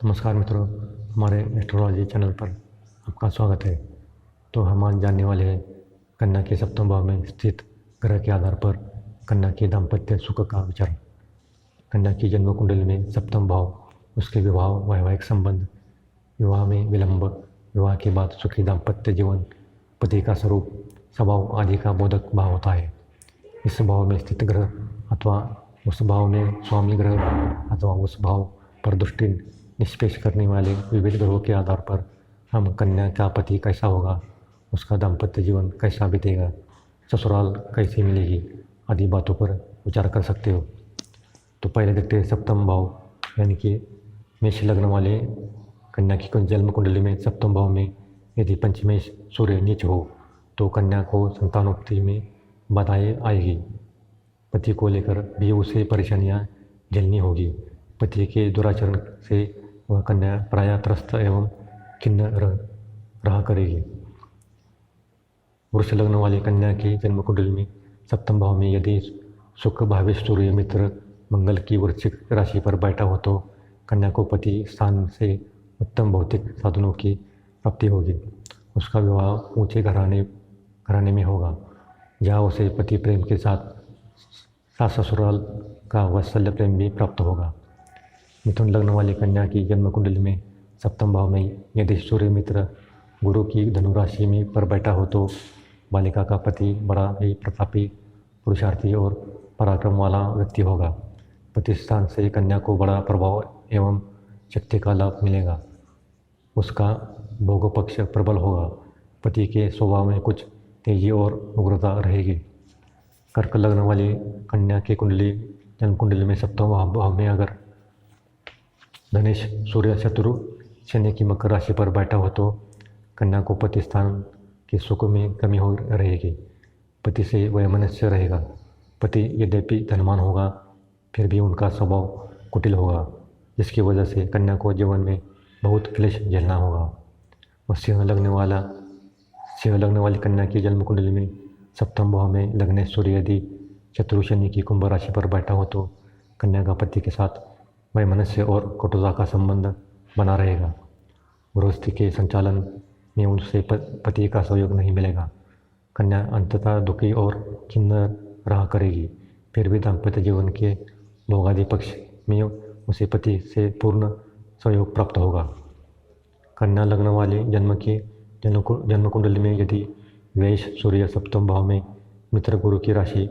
नमस्कार मित्रों, हमारे एस्ट्रोलॉजी चैनल पर आपका स्वागत है। तो हम आज जानने वाले हैं कन्या के सप्तम भाव में स्थित ग्रह के आधार पर कन्या के दाम्पत्य सुख का विचार। कन्या की जन्म कुंडली में सप्तम भाव उसके विवाह, वैवाहिक संबंध, विवाह में विलंब, विवाह के बाद सुखी दाम्पत्य जीवन, पति का स्वरूप, स्वभाव आदि का बोधक भाव होता है। इस भाव में स्थित ग्रह अथवा उस भाव में स्वामी ग्रह अथवा उस भाव पर दृष्टि निष्पेष करने वाले विविध ग्रहों के आधार पर हम कन्या का पति कैसा होगा, उसका दाम्पत्य जीवन कैसा बीतेगा, ससुराल कैसी मिलेगी आदि बातों पर विचार कर सकते हो। तो पहले देखते हैं सप्तम भाव, यानी कि मेष लग्न वाले कन्या की जन्म कुंडली में सप्तम भाव में यदि पंचमेश सूर्य नीच हो तो कन्या को संतानोत्पत्ति में बाधाएं आएगी। पति को लेकर भी उसे परेशानियां झेलनी होगी। पति के दुराचरण से वह कन्या प्रायः त्रस्त एवं खिन्न रहा करेगी। वृष लग्न वाली कन्या की जन्म कुंडली में सप्तम भाव में यदि सुख भावेश सूर्य मित्र मंगल की वृश्चिक राशि पर बैठा हो तो कन्या को पति स्थान से उत्तम भौतिक साधनों की प्राप्ति होगी। उसका विवाह ऊंचे घराने में होगा, जहाँ उसे पति प्रेम के साथ सास ससुराल का वात्सल्य प्रेम भी प्राप्त होगा। मिथुन लग्न वाली कन्या की जन्म कुंडली में सप्तम भाव में यदि सूर्य मित्र गुरु की धनु राशि में पर बैठा हो तो बालिका का पति बड़ा ही प्रतापी, पुरुषार्थी और पराक्रम वाला व्यक्ति होगा। पति स्थान से कन्या को बड़ा प्रभाव एवं शक्ति का लाभ मिलेगा। उसका भोग पक्ष प्रबल होगा। पति के स्वभाव में कुछ तेजी और उग्रता रहेगी। कर्क लग्न वाली कन्या की जन्म कुंडली में सप्तम भाव में अगर धनेश सूर्य शत्रु शनि की मकर राशि पर बैठा हो तो कन्या को पति स्थान के सुख में कमी हो रहेगी। पति से वैमनस्य रहेगा। पति यद्यपि धनवान होगा फिर भी उनका स्वभाव कुटिल होगा, जिसकी वजह से कन्या को जीवन में बहुत क्लेश झेलना होगा। और सिंह लग्न वाली कन्या की जन्म कुंडली में सप्तम भाव में लग्नेश सूर्य यदि शत्रु शनि की कुंभ राशि पर बैठा हो तो कन्या का पति के साथ वैमनस्य और कटुता का संबंध बना रहेगा। गृहस्थी के संचालन में उनसे पति का सहयोग नहीं मिलेगा। कन्या अंततः दुखी और खिन्न रहा करेगी। फिर भी दाम्पत्य जीवन के भोगादि पक्ष में उसे पति से पूर्ण सहयोग प्राप्त होगा। कन्या लग्न वाले जन्म कुंडली में यदि वैश सूर्य सप्तम भाव में मित्र गुरु की राशि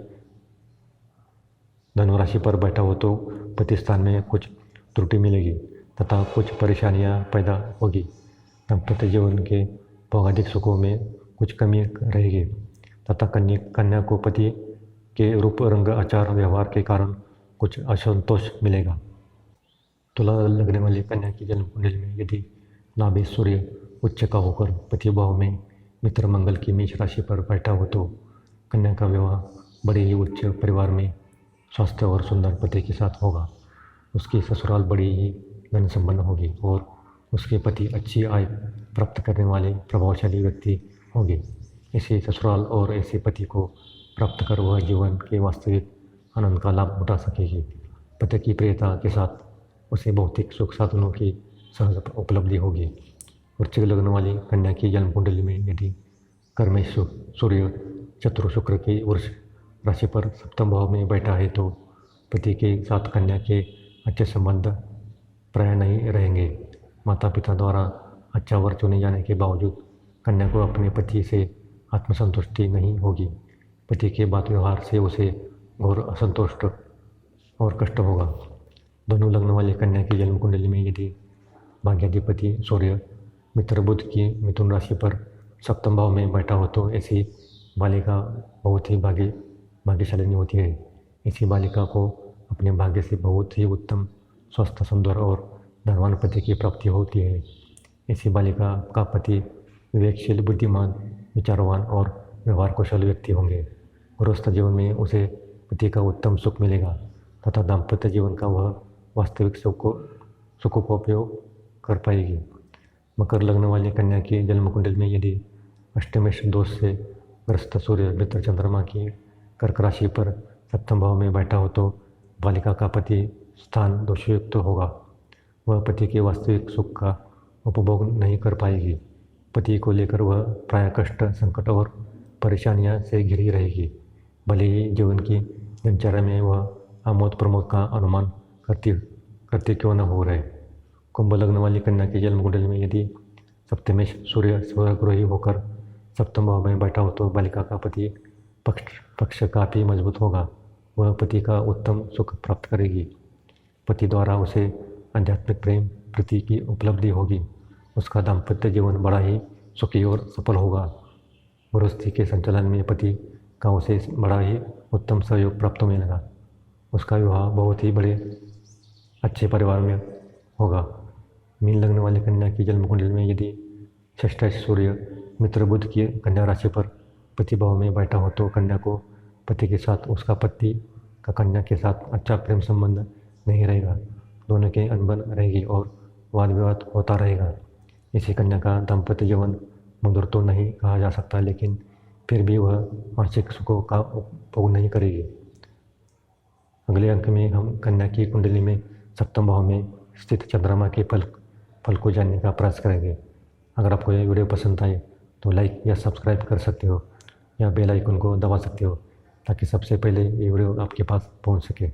धनु राशि पर बैठा हो तो पति स्थान में कुछ त्रुटि मिलेगी तथा कुछ परेशानियां पैदा होगी। दाम्पत्य जीवन के भौगोलिक सुखों में कुछ कमी रहेगी तथा कन्या को पति के रूप रंग आचार व्यवहार के कारण कुछ असंतोष मिलेगा। तुला लगने वाली कन्या की जन्म कुंडली में यदि नाभि सूर्य उच्च का होकर पति भाव में मित्र मंगल की मेष राशि पर बैठा हो तो कन्या का विवाह बड़े ही उच्च परिवार में स्वास्थ्य और सुंदर पति के साथ होगा। उसकी ससुराल बड़ी ही धन संपन्न होगी और उसके पति अच्छी आय प्राप्त करने वाले प्रभावशाली व्यक्ति होंगे। ऐसे ससुराल और ऐसे पति को प्राप्त कर वह जीवन के वास्तविक आनंद का लाभ उठा सकेगी। पति की प्रियता के साथ उसे भौतिक सुख साधनों की सहज उपलब्धि होगी। वृश्चिक लग्न वाली कन्या की जन्म कुंडली में यदि कर्मेश सूर्य चतुर शुक्र की वृष राशि पर सप्तम भाव में बैठा है तो पति के साथ कन्या के अच्छे संबंध प्राय नहीं रहेंगे। माता पिता द्वारा अच्छा वर चुने जाने के बावजूद कन्या को अपने पति से आत्मसंतुष्टि नहीं होगी। पति के बात व्यवहार से उसे घोर असंतुष्ट और कष्ट होगा। धनु लग्न वाली कन्या की जन्म कुंडली में यदि भाग्याधिपति सूर्य मित्र बुध की मिथुन राशि पर सप्तम भाव में बैठा हो तो ऐसी बालिका बहुत ही भाग्यशालिनी होती है। इसी बालिका को अपने भाग्य से बहुत ही उत्तम स्वस्थ सुंदर और धनवान पति की प्राप्ति होती है। इसी बालिका का पति विवेकशील, बुद्धिमान, विचारवान और व्यवहार कुशल व्यक्ति होंगे। गृहस्थ जीवन में उसे पति का उत्तम सुख मिलेगा तथा दाम्पत्य जीवन का वह वास्तविक सुखोपयोग कर पाएगी। मकर लग्न वाली कन्या की जन्म कुंडली में यदि अष्टमेश दोष से ग्रस्त सूर्य मित्र चंद्रमा की कर्क राशि पर सप्तम भाव में बैठा हो तो बालिका का पति स्थान दोषयुक्त होगा। वह पति के वास्तविक सुख का उपभोग नहीं कर पाएगी। पति को लेकर वह प्रायः कष्ट, संकट और परेशानियां से घिरी रहेगी। भले ही जीवन की दिनचर्या में वह आमोद प्रमोद का अनुमान करते क्यों न हो रहे। कुंभ लग्न वाली कन्या की जन्म कुंडली में यदि सप्तमेश सूर्य स्वगृही होकर सप्तम भाव में बैठा हो तो बालिका का पति पक्ष काफ़ी मजबूत होगा। वह पति का उत्तम सुख प्राप्त करेगी। पति द्वारा उसे आध्यात्मिक प्रेम प्रीति की उपलब्धि होगी। उसका दाम्पत्य जीवन बड़ा ही सुखी और सफल होगा। गृहस्थी के संचालन में पति का उसे बड़ा ही उत्तम सहयोग प्राप्त मिलेगा। उसका विवाह बहुत ही बड़े अच्छे परिवार में होगा। मीन लग्न वाली कन्या की जन्म कुंडली में यदि षष्ठाश सूर्य मित्र बुध की कन्या राशि पर पति भाव में बैठा हो तो कन्या को पति के साथ, उसका पति का कन्या के साथ अच्छा प्रेम संबंध नहीं रहेगा। दोनों की अनबन रहेगी और वाद विवाद होता रहेगा। इसी कन्या का दाम्पत्य जीवन मधुर तो नहीं कहा जा सकता, लेकिन फिर भी वह मानसिक सुखों का उपभोग नहीं करेगी। अगले अंक में हम कन्या की कुंडली में सप्तम भाव में स्थित चंद्रमा के फल को जानने का प्रयास करेंगे। अगर आपको यह वीडियो पसंद आए तो लाइक या सब्सक्राइब कर सकते हो या बेल आइकन को दबा सकते हो ताकि सबसे पहले ये वीडियो आपके पास पहुंच सके।